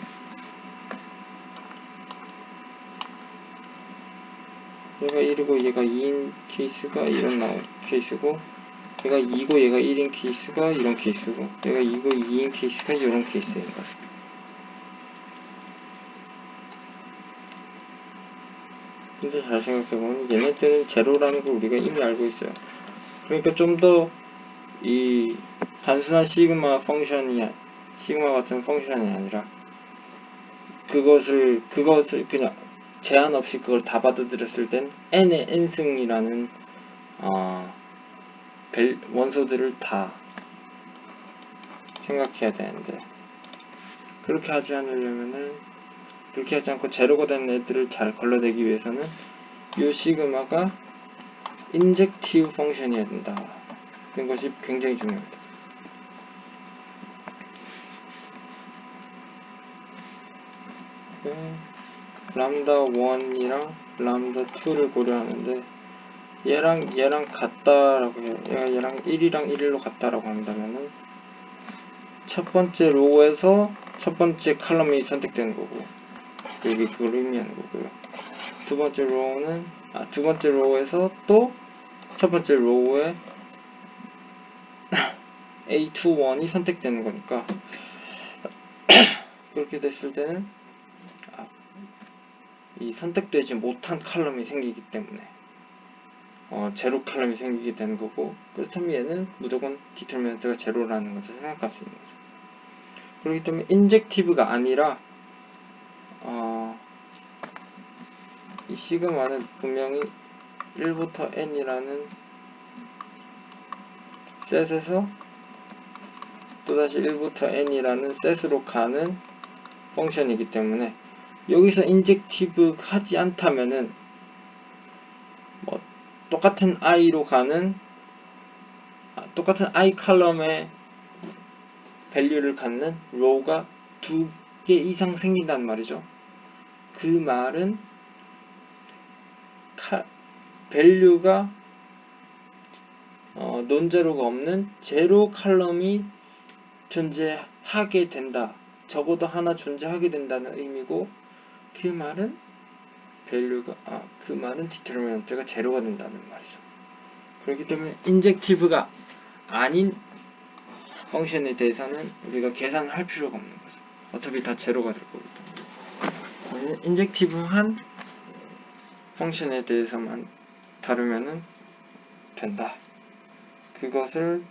얘가 1이고 얘가 2인 케이스가 이런 나온 케이스고, 얘가 2고 얘가 1인 케이스가 이런 케이스고, 얘가 2고 2인 케이스가 이런 케이스인 거죠. 근데 잘 생각해보면 얘네들은 제로라는 걸 우리가 이미 알고 있어요. 그러니까 좀 더 이 단순한 시그마 같은 펑션이 아니라 그것을 그냥 제한 없이 그걸 다 받아들였을 땐 n의 n승이라는 원소들을 다 생각해야 되는데, 그렇게 하지 않고 제로가 된 애들을 잘 걸러내기 위해서는 이 시그마가 인젝티브 펑션이어야 된다는 것이 굉장히 중요합니다. 람다 1이랑 람다 2를 고려하는데 얘랑 같다라고 해요. 얘랑 1이랑 1로 같다라고 한다면은 첫 번째 로우에서 첫 번째 칼럼이 선택되는 거고, 여기 그걸 의미하는 거고요. 두 번째 로우에서 또 첫 번째 로우에 A21이 선택되는 거니까, 그렇게 됐을 때는 이 선택되지 못한 칼럼이 생기기 때문에 제로 칼럼이 생기게 되는 거고, 그렇다면 얘는 무조건 디터미넌트가 제로라는 것을 생각할 수 있는 거죠. 그렇기 때문에 인젝티브가 아니라 이 시그마는 분명히 1부터 n이라는 셋에서 또다시 1부터 n이라는 셋으로 가는 펑션이기 때문에, 여기서 인젝티브 하지 않다면은 똑같은 i로 가는 똑같은 i 칼럼의 밸류를 갖는 로우가 2개 이상 생긴다는 말이죠. 그 말은 밸류가 논제로가 없는 제로 칼럼이 존재하게 된다. 적어도 하나 존재하게 된다는 의미고, 그 말은 그 말은 디터미넌트가 제로가 된다는 말이죠. 그렇기 때문에 인젝티브가 아닌 펑션에 대해서는 우리가 계산을 할 필요가 없는 거죠. 어차피 다 제로가 될 거기 때문에. 인젝티브한 펑션에 대해서만 다루면은 된다. 그것을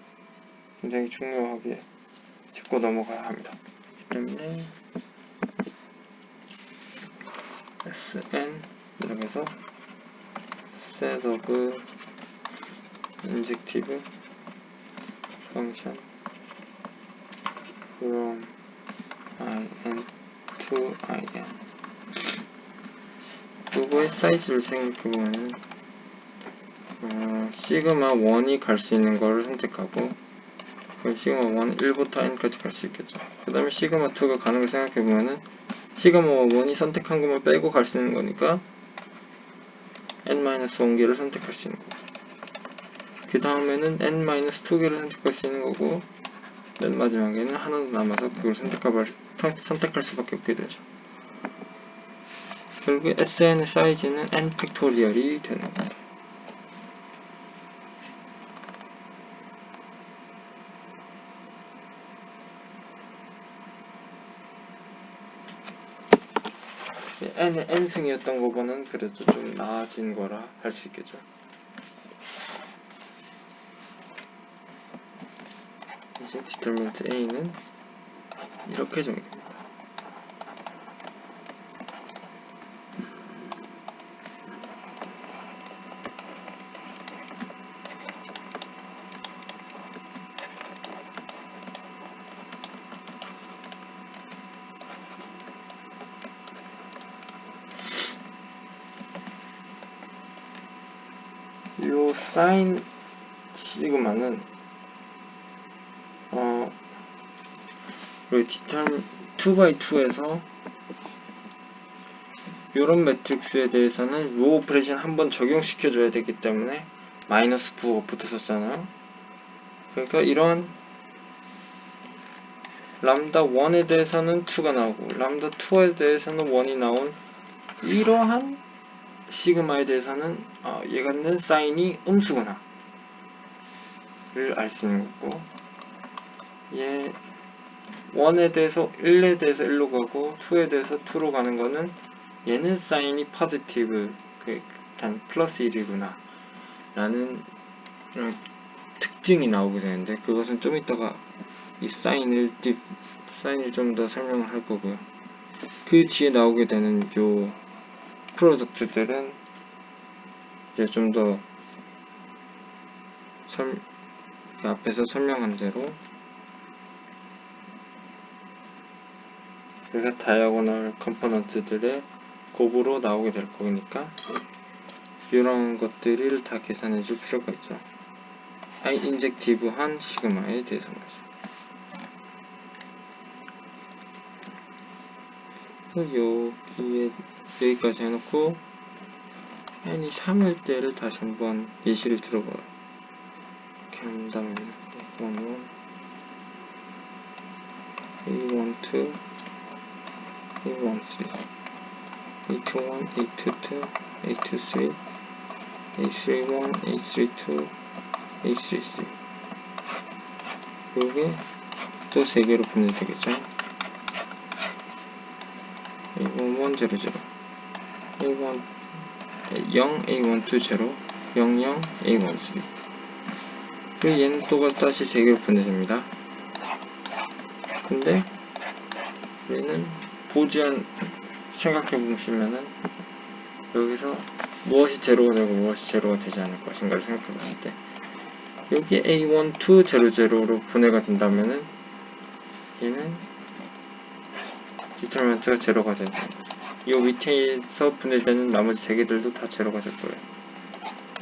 굉장히 중요하게 짚고 넘어가야 합니다. 그렇기 때문에 SN 이렇게 해서 set of injective function from in to in. 요거의 사이즈를 생각해보면 시그마 1이 갈 수 있는 거를 선택하고, 그럼 시그마 1은 1부터 n까지 갈 수 있겠죠. 그 다음에 시그마 2가 가는 걸 생각해보면은 시그마 1이 선택한 것만 빼고 갈 수 있는 거니까 n-1개를 선택할 수 있는 거고, 그 다음에는 n-2개를 선택할 수 있는 거고, 맨 마지막에는 하나 남아서 그걸 선택할 수밖에 없게 되죠. 결국 SN의 사이즈는 n 팩토리얼이 되는 겁니다. n의 n승이었던 거보다는 그래도 좀 나아진 거라 할 수 있겠죠. 이제 디터미넌트 A는 이렇게 정의됩니다. 요 사인 시그마는 우리 디터민 2x2에서 요런 매트릭스에 대해서는 로 오퍼레이션 한번 적용시켜줘야 되기 때문에 마이너스 부호가 붙었었잖아요. 그러니까 이러한 람다 1에 대해서는 2가 나오고 람다 2에 대해서는 1이 나온 이러한 시그마에 대해서는 얘가는 사인이 음수구나 를 알 수 있는 거고, 얘 1에 대해서 1에 대해서 1로 가고 2에 대해서 2로 가는 거는 얘는 사인이 포지티브, 단 플러스 1이구나 라는 특징이 나오게 되는데, 그것은 좀 이따가 이 사인을 좀 더 설명을 할 거고요. 그 뒤에 나오게 되는 요 프로덕트들은 이제 좀 더 앞에서 설명한 대로 우리가 다이아고널 컴포넌트들의 곱으로 나오게 될 거니까 이런 것들을 다 계산해 줄 필요가 있죠. 인젝티브한 시그마에 대해서 말이죠. 여기까지 해놓고 n이 3일 때를 다시 한번 예시를 들어봐요. 이렇게 한다면 A12, A13, A21, A22, A23, A31, A32, A33. 요게 또 3개로 분열되겠죠. A11, 00, A1, 0, A12, 0, 00, A13. 그리고 얘는 또 다시 3개로 분해됩니다. 근데 얘는 보지안 생각해보시면은 여기서 무엇이 제로가 되고 무엇이 제로가 되지 않을 것인가를 생각해봤을 때 여기 A12, 00로 분해가 된다면은 얘는 디터미넌트가 제로가 되는 거죠. 이 밑에서 분해되는 나머지 3개들도 다 제로가 될 거예요.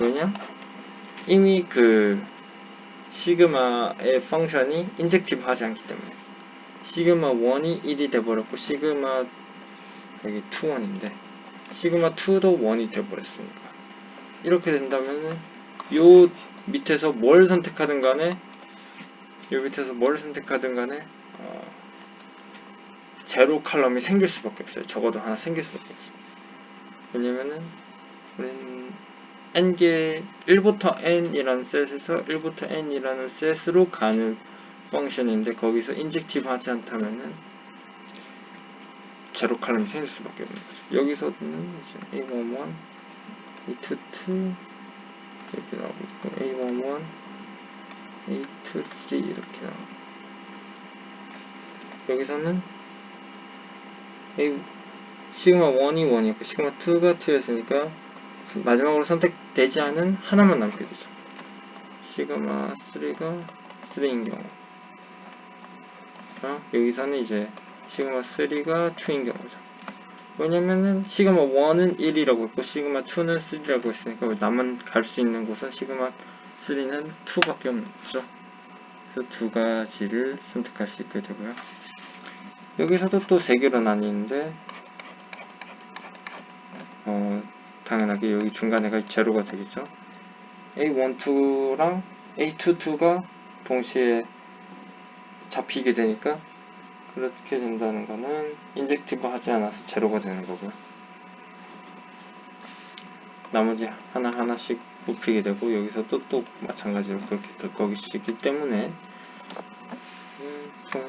왜냐? 이미 그 시그마의 펑션이 인젝티브 하지 않기 때문에 시그마 1이 1이 돼버렸고 시그마 여기 2, 1인데 시그마 2도 1이 돼버렸으니까 이렇게 된다면은 요 밑에서 뭘 선택하든 간에 제로 칼럼이 생길 수밖에 없어요. 적어도 하나 생길 수밖에 없어요. 왜냐면은 우리는 n개 1부터 n이라는 셋에서 1부터 n이라는 셋으로 가는 펑션인데 거기서 인젝티브 하지 않다면은 제로 칼럼이 생길 수밖에 없는 거죠. 여기서는 이제 A11, A22 이렇게 나오고 있고 A11, A23 이렇게 나오고 여기서는 시그마 1이 1이었고 시그마 2가 2였으니까 마지막으로 선택되지 않은 하나만 남게 되죠. 시그마 3가 3인 경우 여기서는 이제 시그마 3가 2인 경우죠. 왜냐면은 시그마 1은 1이라고 했고 시그마 2는 3라고 했으니까 나만 갈 수 있는 곳은 시그마 3는 2밖에 없는 거죠. 그래서 두 가지를 선택할 수 있게 되고요. 여기서도 또 세 개로 나뉘는데 당연하게 여기 중간에가 제로가 되겠죠. A12랑 A22가 동시에 잡히게 되니까 그렇게 된다는 거는 인젝티브 하지 않아서 제로가 되는 거고요. 나머지 하나하나씩 뽑히게 되고 여기서도 또 마찬가지로 그렇게 될 것이기 때문에 총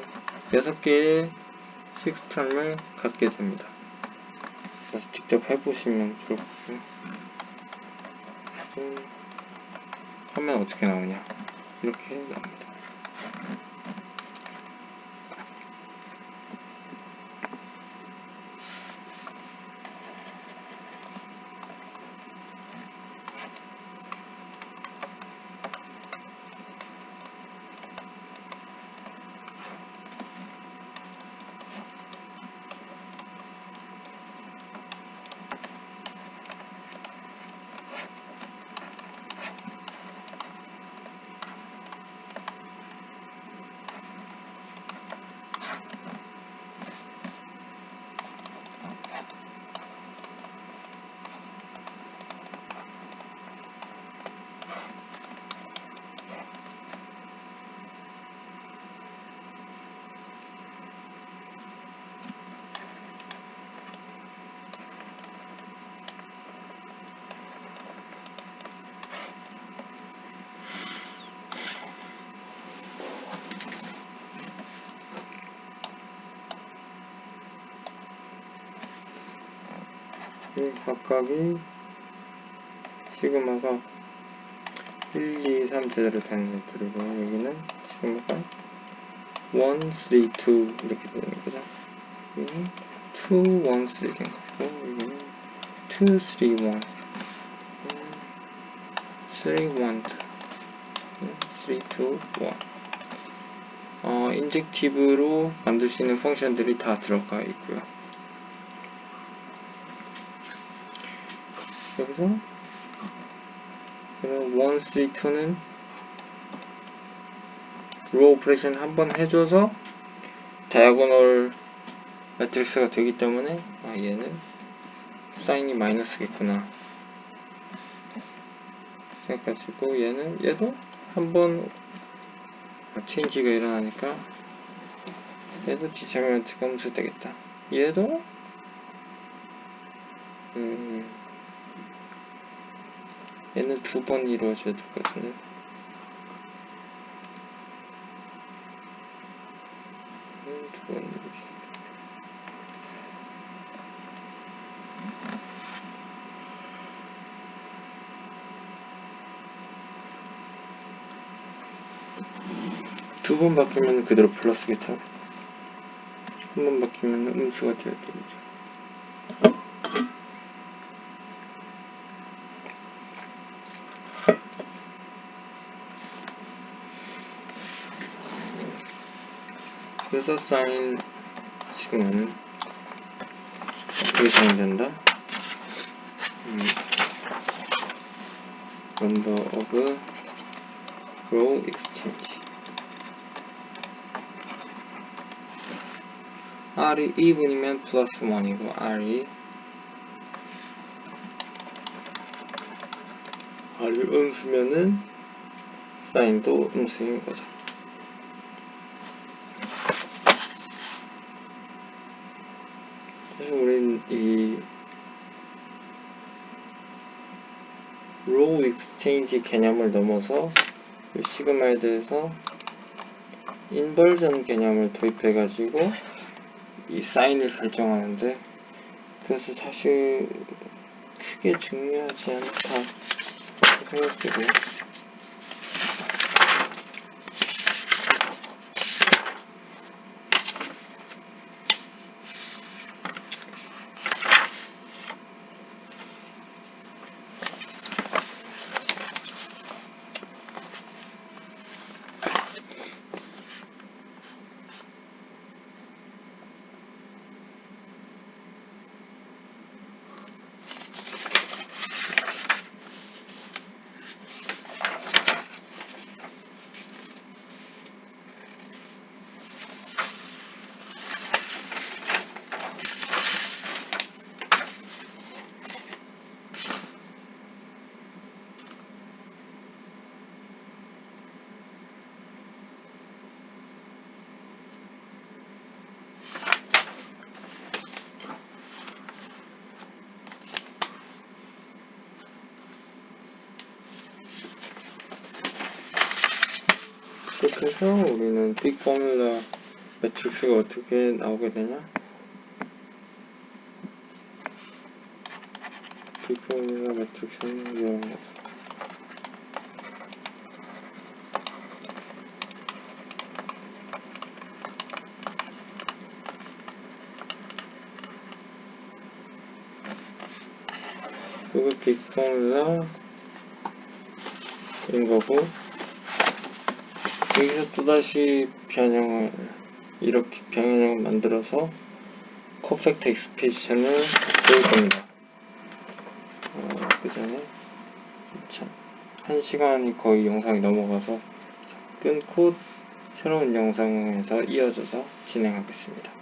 6개의 식스텀을 갖게 됩니다. 그래서 직접 해보시면 좋을 것 같고요. 하면 어떻게 나오냐 이렇게 나옵니다. 각각이 시그마가 1, 2, 3 제대로 되는 애들이고 여기는 시그마가 1, 3, 2 이렇게 되는 거죠. 여기는 2, 1, 3 된 거고 여기는 2, 3, 1 3, 1, 2 3, 2, 1 인젝티브로 만들 수 있는 펑션들이 다 들어가 있고요. 여기서 1, 3, 2는 로우 오퍼레이션 한번 해줘서 다이아고널 매트릭스가 되기 때문에 얘는 사인이 마이너스겠구나 생각하시고 얘도 한번 체인지가 일어나니까 얘도 디터미넌트가 음수되겠다. 얘도 얘는 2번 이루어져야 될 것 같은데 얘는 2번 이루어져야 돼. 두 번 바뀌면 그대로 플러스겠죠. 한 번 바뀌면 음수가 되어야 되겠죠. 그래서 사인 시그마는 어떻게 사인된다? number of row exchange R이 even이면 플러스 1이고 R이 r을 음수면은 사인도 음수인 거죠. 그래서 우린 이 로우 익스체인지 개념을 넘어서 이 시그마에 대해서 인버전 개념을 도입해 가지고 이 사인을 결정하는데, 그래서 사실 크게 중요하지 않다 생각되고요. 그렇게 해서 우리는 빅 포뮬라 매트릭스가 어떻게 나오게 되냐? 빅 포뮬라 매트릭스는 이런 거죠. 그리고 빅 포뮬라인 거고, 여기서 또다시 변형을, 이렇게 변형을 만들어서 퍼펙트 익스피지션을 보일 겁니다. 그 전에 참 1시간이 거의 영상이 넘어가서 끊고 새로운 영상에서 이어져서 진행하겠습니다.